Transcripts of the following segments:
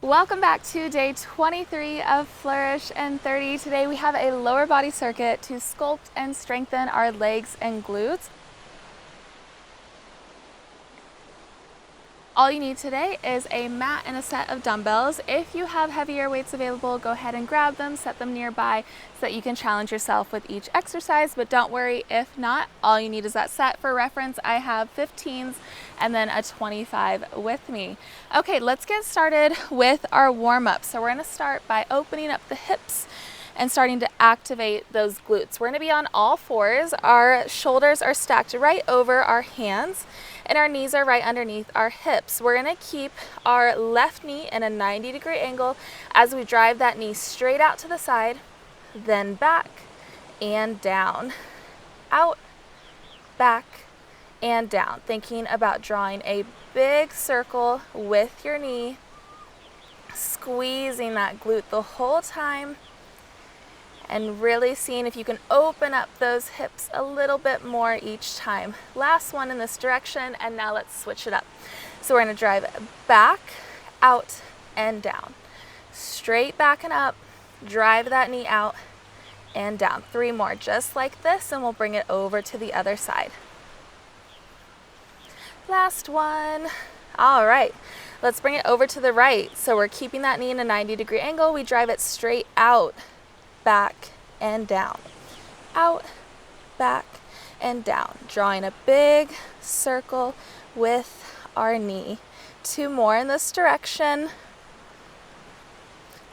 Welcome back to day 23 of Flourish and 30. Today we have a lower body circuit to sculpt and strengthen our legs and glutes. All you need today is a mat and a set of dumbbells. If you have heavier weights available, go ahead and grab them, set them nearby so that you can challenge yourself with each exercise, but don't worry if not, all you need is that set. For reference, I have 15s and then a 25 with me. Okay, let's get started with our warm-up. So we're gonna start by opening up the hips and starting to activate those glutes. We're gonna be on all fours. Our shoulders are stacked right over our hands and our knees are right underneath our hips. We're gonna keep our left knee in a 90-degree angle as we drive that knee straight out to the side, then back and down, out, back, and down. Thinking about drawing a big circle with your knee, squeezing that glute the whole time, and really seeing if you can open up those hips a little bit more each time. Last one in this direction, and now let's switch it up. So we're gonna drive back, out, and down. Straight back and up, drive that knee out and down. 3 more just like this, and we'll bring it over to the other side. Last one. All right, let's bring it over to the right. So we're keeping that knee in a 90-degree angle. We drive it straight out, back and down, out, back and down, drawing a big circle with our knee. 2 more in this direction.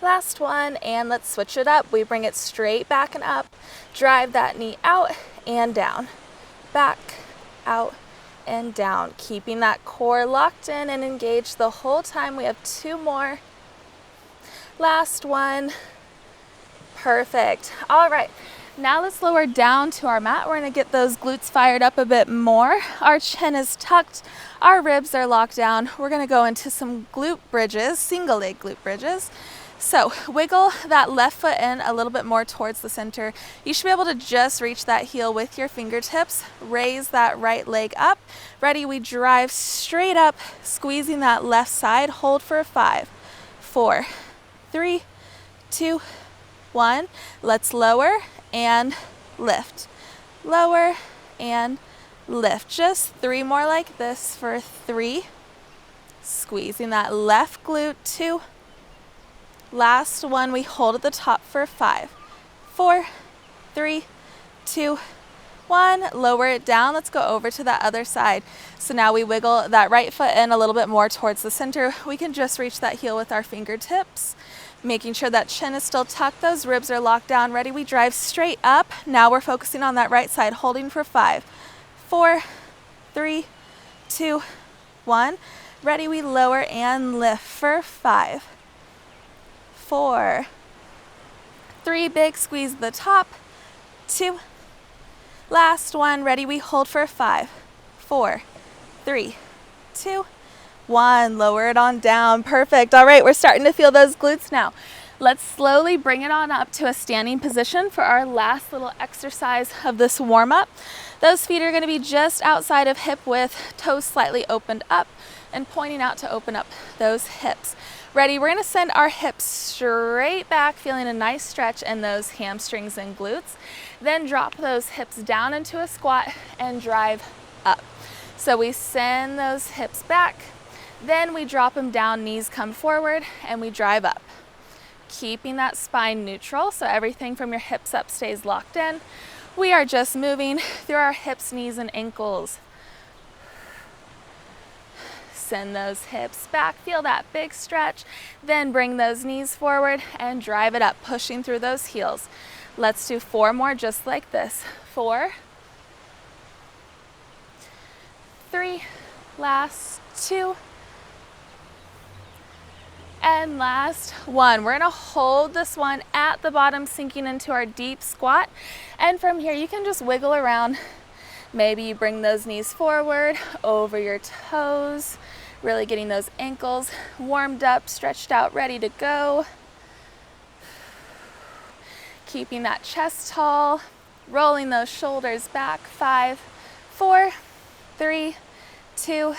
Last one, and let's switch it up. We bring it straight back and up, drive that knee out and down, back, out, and down, keeping that core locked in and engaged the whole time. We have 2 more. Last one. Perfect. All right, now let's lower down to our mat. We're gonna get those glutes fired up a bit more. Our chin is tucked, our ribs are locked down. We're gonna go into some glute bridges, single leg glute bridges. So wiggle that left foot in a little bit more towards the center. You should be able to just reach that heel with your fingertips. Raise that right leg up. Ready, we drive straight up, squeezing that left side. Hold for 5, 4, 3, 2, 1. Let's lower and lift. Lower and lift. Just 3 more like this for 3. Squeezing that left glute. 2. Last one, we hold at the top for 5, 4, 3, 2, 1. Lower it down. Let's go over to that other side. So now we wiggle that right foot in a little bit more towards the center. We can just reach that heel with our fingertips, making sure that chin is still tucked, those ribs are locked down. Ready, we drive straight up. Now we're focusing on that right side, holding for 5, 4, 3, 2, 1. Ready, we lower and lift for 5, 4, 3, big squeeze at the top, 2, last one. Ready, we hold for 5, 4, 3, 2, 1. Lower it on down. Perfect. All right, we're starting to feel those glutes now. Let's slowly bring it on up to a standing position for our last little exercise of this warm-up. Those feet are going to be just outside of hip width, toes slightly opened up and pointing out to open up those hips. Ready, we're going to send our hips straight back, feeling a nice stretch in those hamstrings and glutes. Then drop those hips down into a squat and drive up. So we send those hips back, then we drop them down, knees come forward, and we drive up. Keeping that spine neutral so everything from your hips up stays locked in. We are just moving through our hips, knees, and ankles. Send those hips back, feel that big stretch, then bring those knees forward and drive it up, pushing through those heels. Let's do 4 more just like this. 4, 3, last 2, and last 1. We're gonna hold this one at the bottom, sinking into our deep squat. And from here, you can just wiggle around. Maybe you bring those knees forward, over your toes, really getting those ankles warmed up, stretched out, ready to go. Keeping that chest tall, rolling those shoulders back. 5, 4, 3, 2,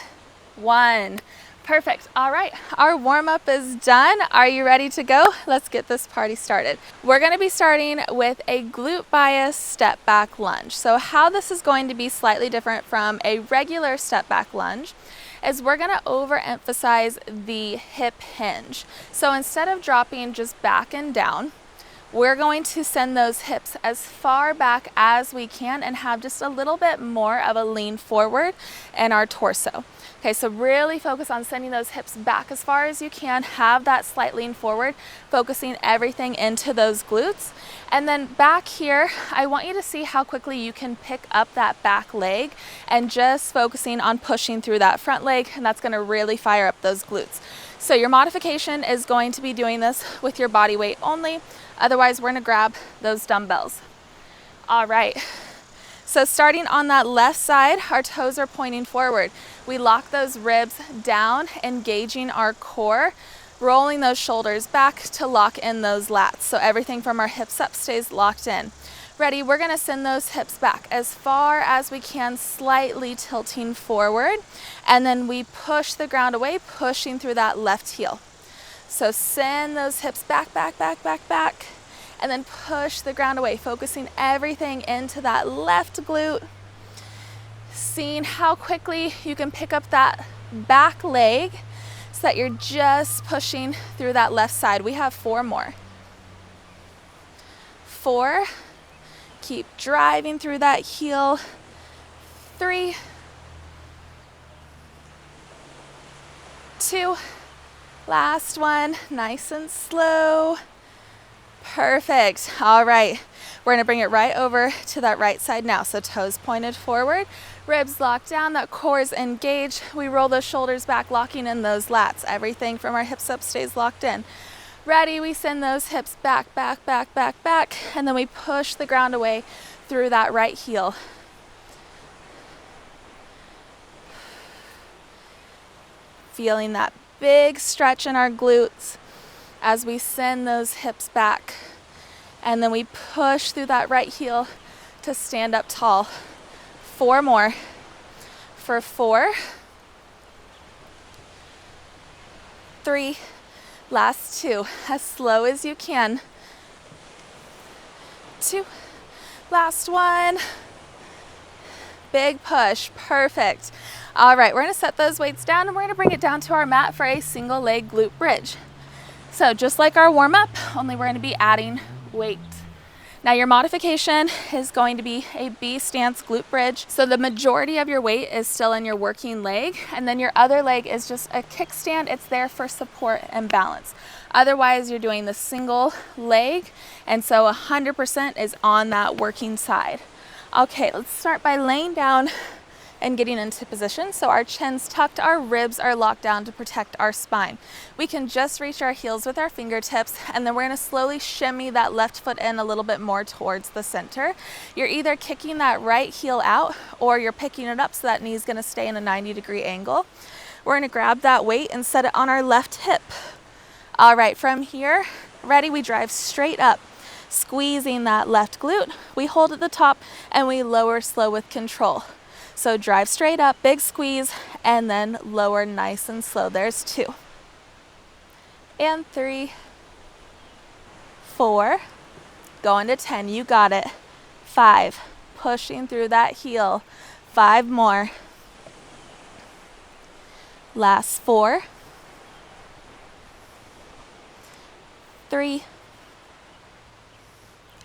1. Perfect. All right, our warm-up is done. Are you ready to go? Let's get this party started. We're going to be starting with a glute bias step back lunge. So how this is going to be slightly different from a regular step back lunge is we're going to overemphasize the hip hinge. So instead of dropping just back and down, we're going to send those hips as far back as we can and have just a little bit more of a lean forward in our torso. Okay, so really focus on sending those hips back as far as you can, have that slight lean forward, focusing everything into those glutes. And then back here, I want you to see how quickly you can pick up that back leg and just focusing on pushing through that front leg, and that's gonna really fire up those glutes. So your modification is going to be doing this with your body weight only. Otherwise, we're gonna grab those dumbbells. All right. So starting on that left side, our toes are pointing forward. We lock those ribs down, engaging our core, rolling those shoulders back to lock in those lats. So everything from our hips up stays locked in. Ready? We're gonna send those hips back as far as we can, slightly tilting forward. And then we push the ground away, pushing through that left heel. So send those hips back, back, back, back, back. And then push the ground away, focusing everything into that left glute. Seeing how quickly you can pick up that back leg so that you're just pushing through that left side. We have 4 more. 4. Keep driving through that heel. 3. 2. Last one, nice and slow. Perfect. All right, we're gonna bring it right over to that right side now. So toes pointed forward, ribs locked down, that core is engaged. We roll those shoulders back, locking in those lats. Everything from our hips up stays locked in. Ready, we send those hips back, back, back, back, back, and then we push the ground away through that right heel. Feeling that big stretch in our glutes as we send those hips back, and then we push through that right heel to stand up tall. 4 more. For 4, 3, last 2, as slow as you can. 2, last 1. Big push, perfect. All right, we're gonna set those weights down and we're gonna bring it down to our mat for a single leg glute bridge. So just like our warm up, only we're gonna be adding weight. Now your modification is going to be a B stance glute bridge. So the majority of your weight is still in your working leg, and then your other leg is just a kickstand. It's there for support and balance. Otherwise, you're doing the single leg, and so 100% is on that working side. Okay, let's start by laying down and getting into position. So our chin's tucked, our ribs are locked down to protect our spine. We can just reach our heels with our fingertips, and then we're gonna slowly shimmy that left foot in a little bit more towards the center. You're either kicking that right heel out or you're picking it up so that knee's gonna stay in a 90-degree angle. We're gonna grab that weight and set it on our left hip. All right, from here, ready, we drive straight up, squeezing that left glute. We hold at the top and we lower slow with control. So drive straight up, big squeeze, and then lower nice and slow. There's 2. And 3, 4, going to 10, you got it. 5, pushing through that heel. 5 more. Last 4. 3.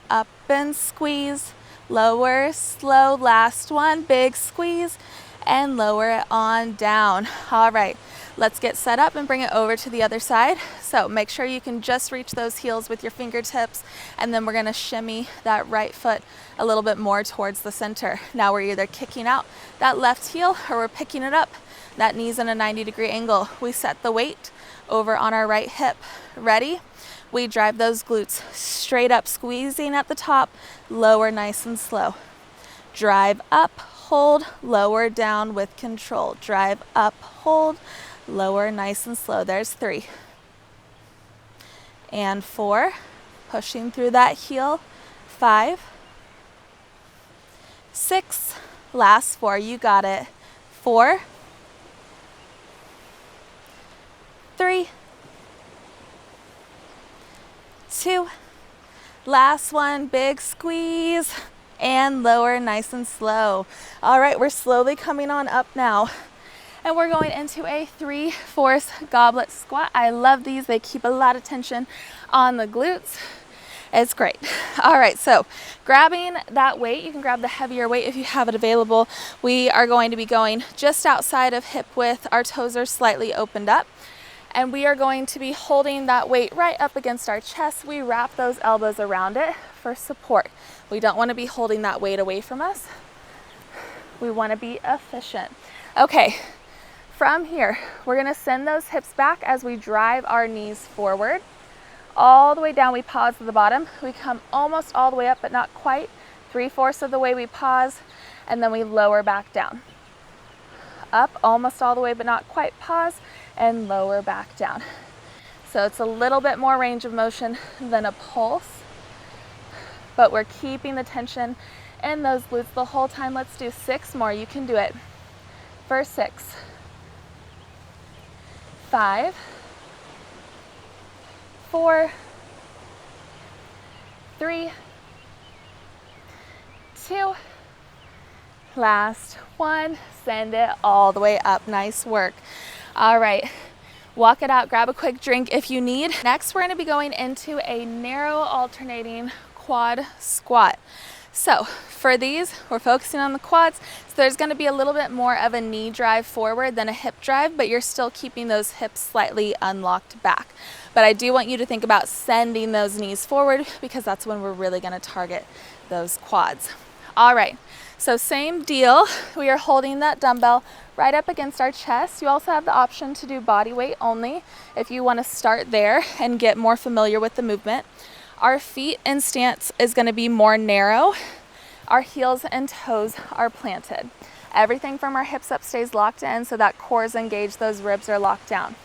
Up and squeeze. Lower, slow, last one, big squeeze, and lower it on down. All right, let's get set up and bring it over to the other side. So make sure you can just reach those heels with your fingertips, and then we're gonna shimmy that right foot a little bit more towards the center. Now we're either kicking out that left heel or we're picking it up. That knee's in a 90-degree angle. We set the weight over on our right hip. Ready? We drive those glutes straight up, squeezing at the top, lower nice and slow. Drive up, hold, lower down with control. Drive up, hold, lower nice and slow. There's 3. And 4, pushing through that heel. 5, 6, last 4, you got it. 4, 3, 2, last one, big squeeze, and lower nice and slow. All right, we're slowly coming on up now. And we're going into a 3/4 goblet squat. I love these. They keep a lot of tension on the glutes. It's great. All right, so grabbing that weight, you can grab the heavier weight if you have it available. We are going to be going just outside of hip width. Our toes are slightly opened up. And we are going to be holding that weight right up against our chest. We wrap those elbows around it for support. We don't want to be holding that weight away from us. We want to be efficient. Okay. From here, we're going to send those hips back as we drive our knees forward. All the way down, we pause at the bottom. We come almost all the way up, but not quite. 3/4 of the way we pause, and then we lower back down. Up, almost all the way, but not quite. Pause, and lower back down. So it's a little bit more range of motion than a pulse, but we're keeping the tension in those glutes the whole time. Let's do 6 more. You can do it. For 6. 5, 4, 3, 2, last one. Send it all the way up. Nice work. All right, walk it out, grab a quick drink if you need. Next, we're going to be going into a narrow alternating quad squat. So for these, we're focusing on the quads. So there's going to be a little bit more of a knee drive forward than a hip drive, but you're still keeping those hips slightly unlocked back. But I do want you to think about sending those knees forward because that's when we're really going to target those quads. All right, so same deal. We are holding that dumbbell right up against our chest. You also have the option to do body weight only if you want to start there and get more familiar with the movement. Our feet and stance is going to be more narrow. Our heels and toes are planted. Everything from our hips up stays locked in so that core is engaged, those ribs are locked down.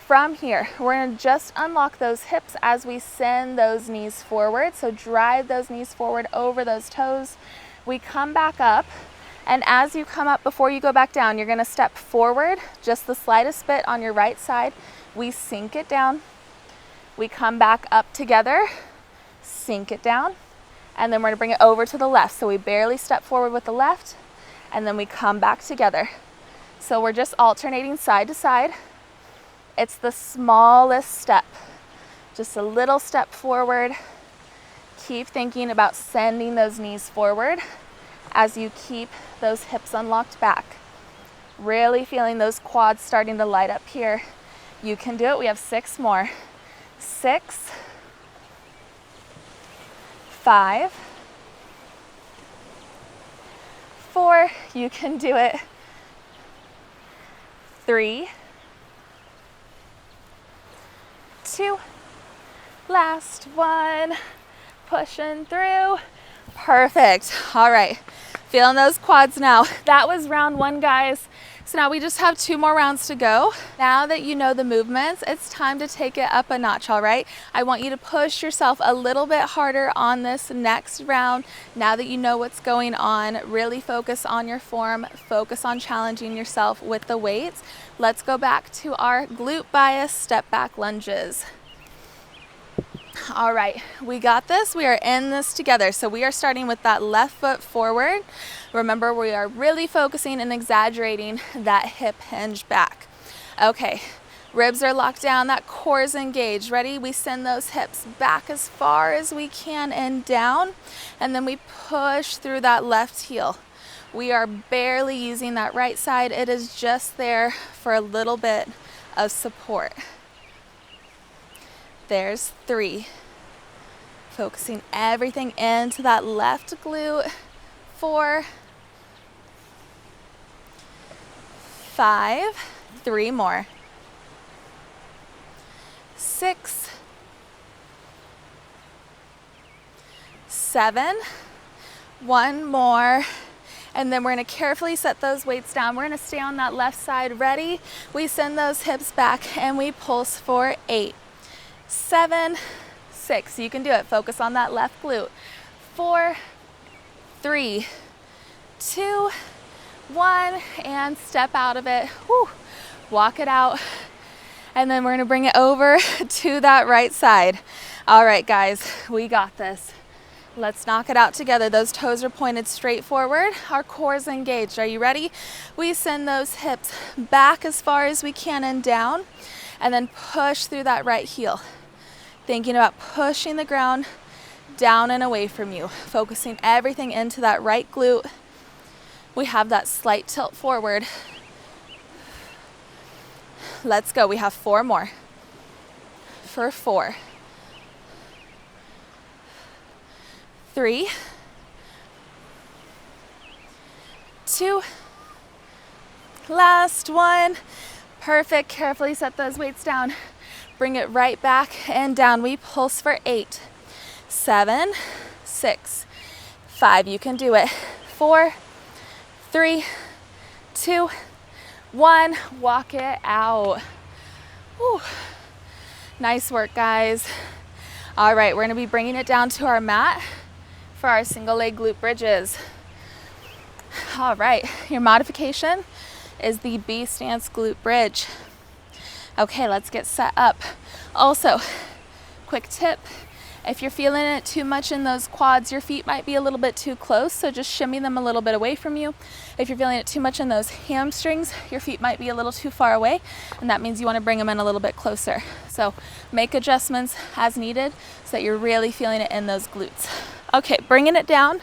From here, we're going to just unlock those hips as we send those knees forward. So drive those knees forward over those toes. We come back up, and as you come up, before you go back down, you're going to step forward just the slightest bit on your right side. We sink it down. We come back up together. Sink it down, and then we're going to bring it over to the left. So we barely step forward with the left, and then we come back together. So we're just alternating side to side. It's the smallest step, just a little step forward. Keep thinking about sending those knees forward as you keep those hips unlocked back. Really feeling those quads starting to light up here. You can do it. We have 6 more. 6, 5, 4, you can do it. 3, 2, last one, pushing through. Perfect. All right, feeling those quads now. That was round 1, guys. So now we just have 2 more rounds to go. Now that you know the movements, it's time to take it up a notch, all right? I want you to push yourself a little bit harder on this next round. Now that you know what's going on, really focus on your form, focus on challenging yourself with the weights. Let's go back to our glute bias step back lunges. All right, we got this. We are in this together. So we are starting with that left foot forward. Remember, we are really focusing and exaggerating that hip hinge back. Okay, ribs are locked down, that core is engaged. Ready? We send those hips back as far as we can and down, and then we push through that left heel. We are barely using that right side. It is just there for a little bit of support. There's 3. Focusing everything into that left glute. 4, 5, 3 more. 6, 7, 1 more. And then we're going to carefully set those weights down. We're going to stay on that left side. Ready? We send those hips back and we pulse for 8, 7, 6. You can do it. Focus on that left glute. 4, 3, 2, 1, and step out of it. Whew. Walk it out. And then we're gonna bring it over to that right side. All right, guys, we got this. Let's knock it out together. Those toes are pointed straight forward. Our core is engaged. Are you ready? We send those hips back as far as we can and down, and then push through that right heel. Thinking about pushing the ground down and away from you, focusing everything into that right glute. We have that slight tilt forward. Let's go. We have 4 more. For 4, 3, 2, last one. Perfect. Carefully set those weights down. Bring it right back and down. We pulse for 8, 7, 6, 5. You can do it. 4, 3, 2, 1. Walk it out. Whew. Nice work, guys. All right, we're gonna be bringing it down to our mat for our single leg glute bridges. All right, your modification is the B stance glute bridge. Okay, let's get set up. Also, quick tip, if you're feeling it too much in those quads, your feet might be a little bit too close, so just shimmy them a little bit away from you. If you're feeling it too much in those hamstrings, your feet might be a little too far away, and that means you want to bring them in a little bit closer. So make adjustments as needed so that you're really feeling it in those glutes. Okay, bringing it down.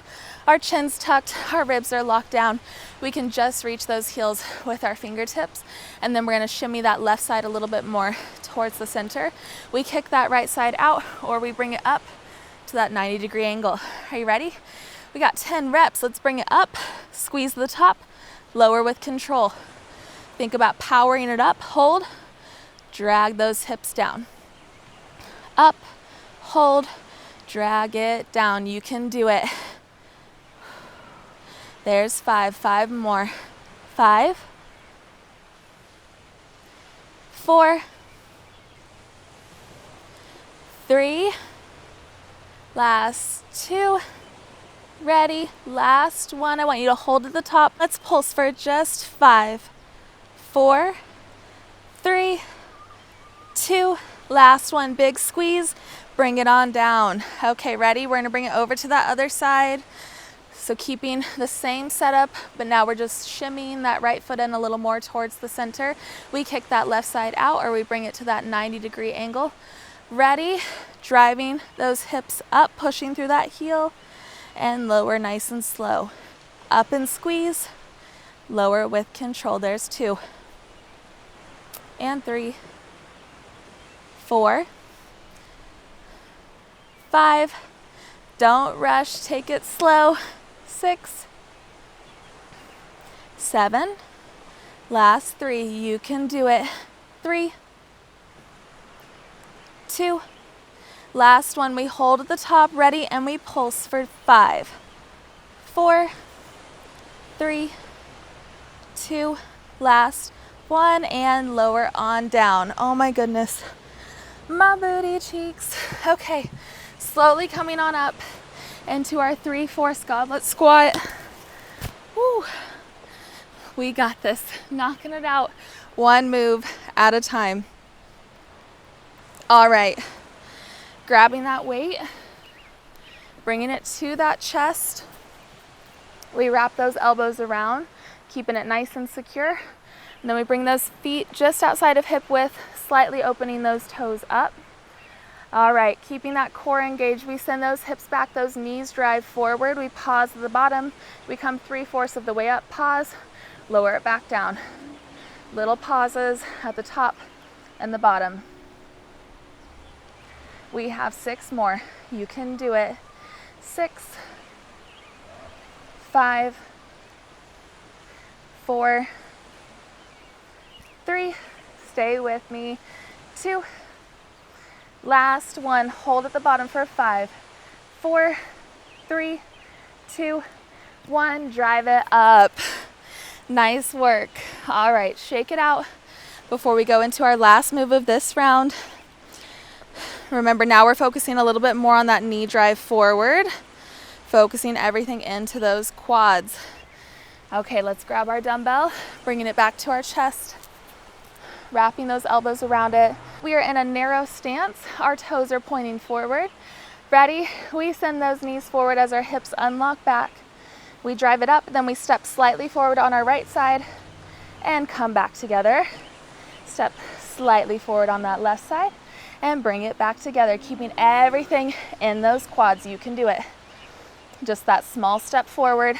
Our chin's tucked, our ribs are locked down. We can just reach those heels with our fingertips, and then we're gonna shimmy that left side a little bit more towards the center. We kick that right side out, or we bring it up to that 90-degree angle. Are you ready? We got 10 reps. Let's bring it up, squeeze the top, lower with control. Think about powering it up, hold, drag those hips down. Up, hold, drag it down. You can do it. There's 5, 5 more. 5, 4, 3, last 2, ready, last 1. I want you to hold at the top. Let's pulse for just 5, 4, 3, 2, last 1. Big squeeze, bring it on down. Okay, ready? We're gonna bring it over to that other side. So keeping the same setup, but now we're just shimmying that right foot in a little more towards the center. We kick that left side out, or we bring it to that 90-degree angle. Ready? Driving those hips up, pushing through that heel, and lower nice and slow. Up and squeeze, lower with control. There's 2, and 3, 4, 5. Don't rush, take it slow. 6, 7, last 3, you can do it. 3, 2, last 1, we hold at the top, ready, and we pulse for 5, 4, 3, 2, last 1, and lower on down. Oh my goodness, my booty cheeks. Okay, slowly coming on up into our 3/4 goblet squat. Woo. We got this. Knocking it out 1 move at a time. All right. Grabbing that weight, bringing it to that chest. We wrap those elbows around, keeping it nice and secure. And then we bring those feet just outside of hip width, slightly opening those toes up. All right, keeping that core engaged, we send those hips back, those knees drive forward, we pause at the bottom, we come 3/4 of the way up, pause, lower it back down. Little pauses at the top and the bottom. We have 6 more. You can do it. 6, 5, 4, 3, stay with me, 2, last 1, hold at the bottom for 5, 4, 3, 2, 1, drive it up. Nice work. All right, shake it out before we go into our last move of this round. Remember, now we're focusing a little bit more on that knee drive forward, focusing everything into those quads. Okay, let's grab our dumbbell, bringing it back to our chest. wrapping those elbows around it. We are in a narrow stance. Our toes are pointing forward. Ready? We send those knees forward as our hips unlock back. We drive it up, then we step slightly forward on our right side and come back together. Step slightly forward on that left side and bring it back together, keeping everything in those quads. You can do it. Just that small step forward.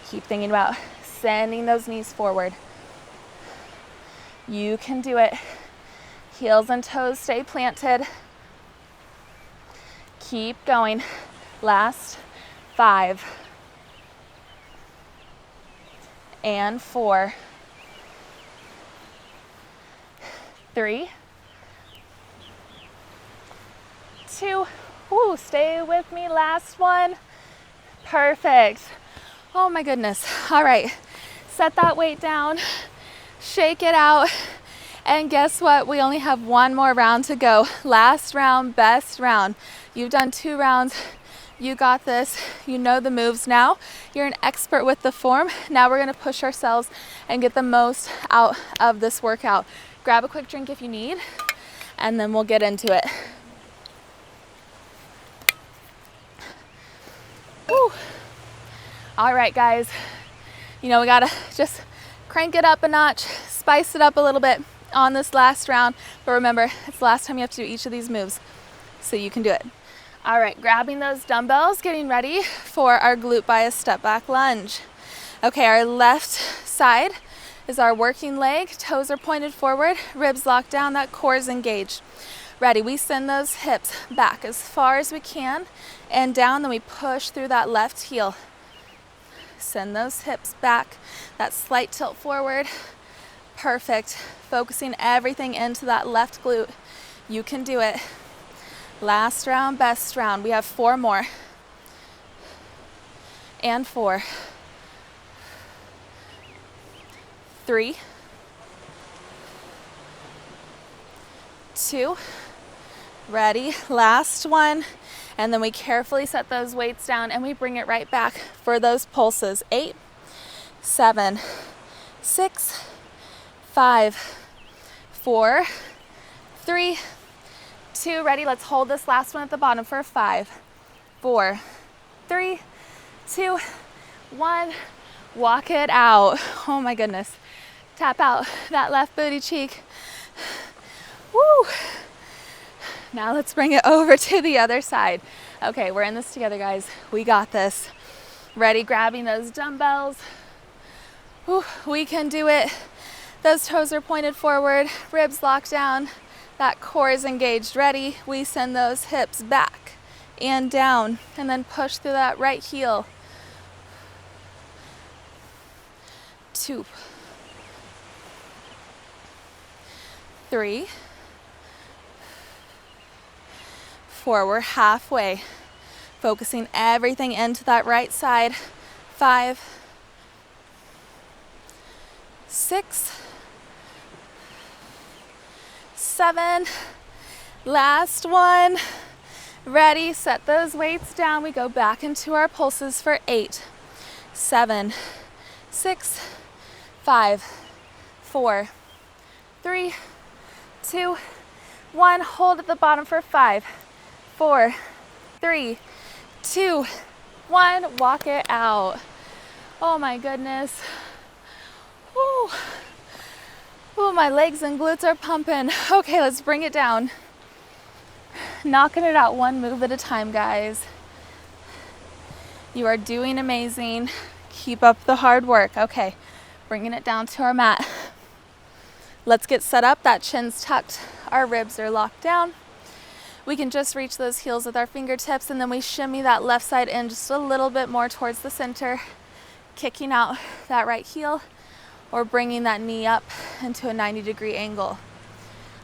Keep thinking about sending those knees forward. You can do it. Heels and toes stay planted. Keep going. Last 5 and 4, 3, 2. Ooh, stay with me. Last one. Perfect. Oh my goodness. All right. Set that weight down. Shake it out. And guess what? We only have one more round to go. Last round, best round. You've done 2 rounds. You got this. You know the moves now. You're an expert with the form. Now we're going to push ourselves and get the most out of this workout. Grab a quick drink if you need, and then we'll get into it. Woo. All right, guys. You know, we got to just crank it up a notch, spice it up a little bit on this last round. But remember, it's the last time you have to do each of these moves, so you can do it. All right, grabbing those dumbbells, getting ready for our glute bias step back lunge. Okay, our left side is our working leg. Toes are pointed forward, ribs locked down, that core is engaged. Ready, we send those hips back as far as we can and down, then we push through that left heel. Send those hips back, that slight tilt forward. Perfect. Focusing everything into that left glute. You can do it. Last round, best round. We have 4 more. And 4. 3. 2. Ready. Last one. And then we carefully set those weights down and we bring it right back for those pulses. 8, 7, 6, 5, 4, 3, 2. Ready? Let's hold this last one at the bottom for 5, 4, 3, 2, 1. Walk it out. Oh my goodness. Tap out that left booty cheek. Woo. Now let's bring it over to the other side. Okay, we're in this together, guys. We got this. Ready? Grabbing those dumbbells. Woo, we can do it. Those toes are pointed forward, ribs locked down. That core is engaged. Ready? We send those hips back and down and then push through that right heel. 2, 3, 4. We're halfway. Focusing everything into that right side. 5, 6, 7. Last one. Ready? Set those weights down. We go back into our pulses for 8, 7, 6, 5, 4, 3, 2, 1. Hold at the bottom for 5, 4, 3, 2, 1. Walk it out. Oh my goodness. Woo. Oh, my legs and glutes are pumping. Okay, let's bring it down. Knocking it out one move at a time, guys. You are doing amazing. Keep up the hard work. Okay, bringing it down to our mat. Let's get set up. That chin's tucked. Our ribs are locked down. We can just reach those heels with our fingertips, and then we shimmy that left side in just a little bit more towards the center, kicking out that right heel or bringing that knee up into a 90-degree angle.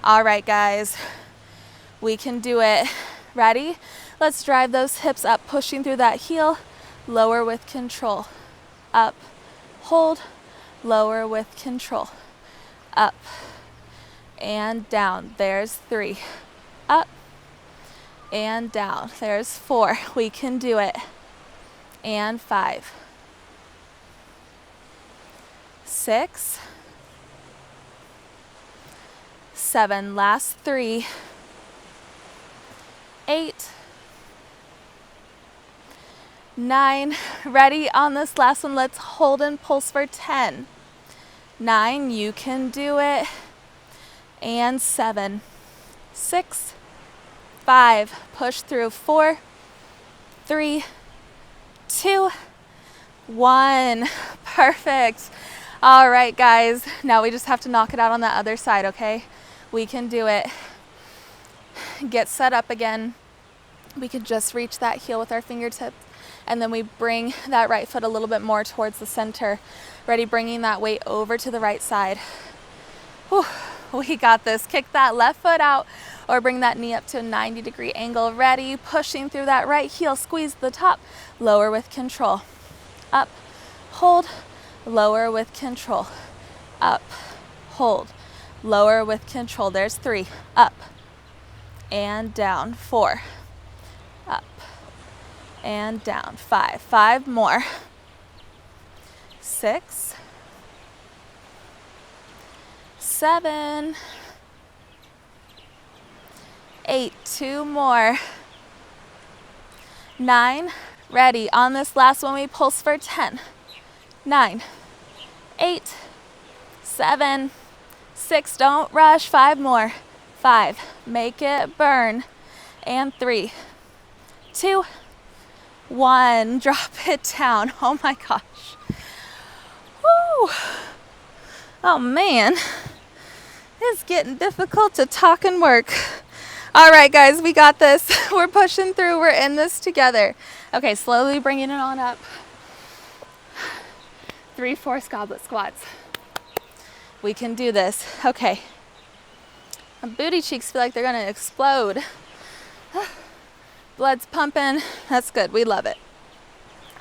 All right, guys, we can do it. Ready? Let's drive those hips up, pushing through that heel, lower with control. Up, hold, lower with control. Up and down. There's 3. Up and down. There's 4. We can do it. And 5, 6, 7, last 3, 8, 9, ready on this last one, let's hold and pulse for 10, 9, you can do it, and 7, 6, 5, push through, 4, 3, 2, 1, perfect. All right, guys, now we just have to knock it out on that other side, okay? We can do it. Get set up again. We can just reach that heel with our fingertips, and then we bring that right foot a little bit more towards the center. Ready, bringing that weight over to the right side. Whew, we got this. Kick that left foot out or bring that knee up to a 90-degree angle. Ready, pushing through that right heel, squeeze the top, lower with control. Up, hold, lower with control. Up, hold, lower with control. There's 3, up and down, 4, up and down, 5, 5 more, 6, 7, 8, 2 more, 9, ready, on this last one we pulse for 10, 9, 8, 7, 6, don't rush, 5 more, 5, make it burn, and 3, 2, 1, drop it down. Oh my gosh. Woo. Oh man, it's getting difficult to talk and work. All right, guys, we got this. We're pushing through, we're in this together. Okay, slowly bringing it on up. 3, 4 goblet squats. We can do this. Okay. My booty cheeks feel like they're gonna explode. Blood's pumping. That's good. We love it.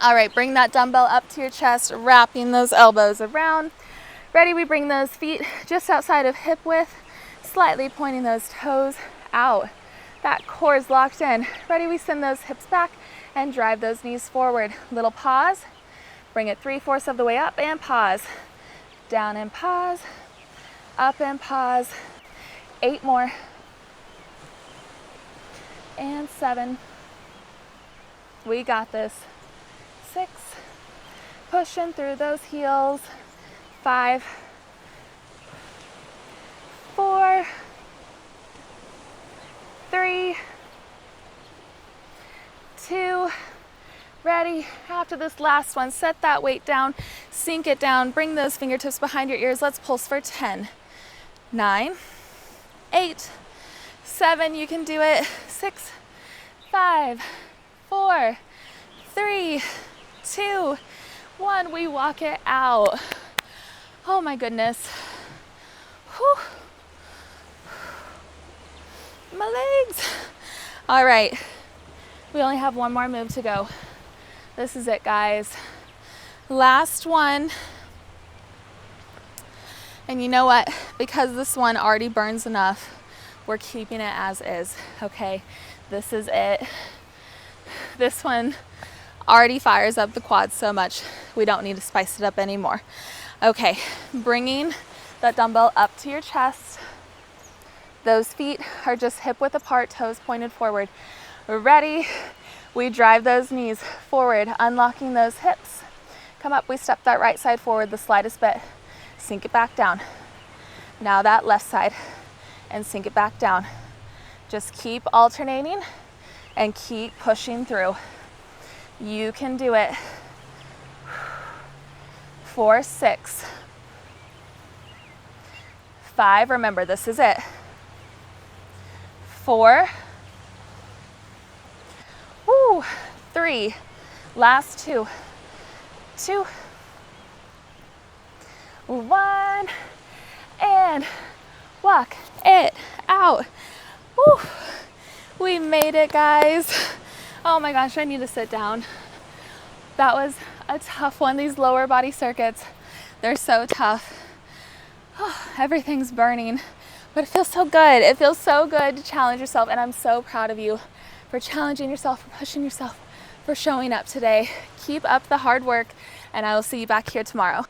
All right, bring that dumbbell up to your chest, wrapping those elbows around. Ready, we bring those feet just outside of hip width, slightly pointing those toes out. That core is locked in. Ready, we send those hips back and drive those knees forward. Little pause. Bring it 3/4 of the way up and pause. Down and pause. Up and pause. 8 more. And 7. We got this. 6. Pushing through those heels. 5. 4. 3. 2. Ready. After this last one, set that weight down, sink it down, bring those fingertips behind your ears. Let's pulse for 10, 9, 8, 7, you can do it, 6, 5, 4, 3, 2, 1, we walk it out. Oh my goodness. Whew. My legs. All right, we only have one more move to go. This is it, guys. Last one. And you know what? Because this one already burns enough, we're keeping it as is, okay? This is it. This one already fires up the quads so much, we don't need to spice it up anymore. Okay, bringing that dumbbell up to your chest. Those feet are just hip width apart, toes pointed forward. We're ready. We drive those knees forward, unlocking those hips. Come up, we step that right side forward the slightest bit. Sink it back down. Now that left side, and sink it back down. Just keep alternating and keep pushing through. You can do it. 4, 6, 5, remember this is it. 4, 3, last 2, 2, 1, and walk it out. Woo. We made it, guys. Oh my gosh, I need to sit down. That was a tough one. These lower body circuits, they're so tough. Oh, everything's burning, but it feels so good. It feels so good to challenge yourself, and I'm so proud of you for challenging yourself, for pushing yourself, for showing up today. Keep up the hard work, and I will see you back here tomorrow.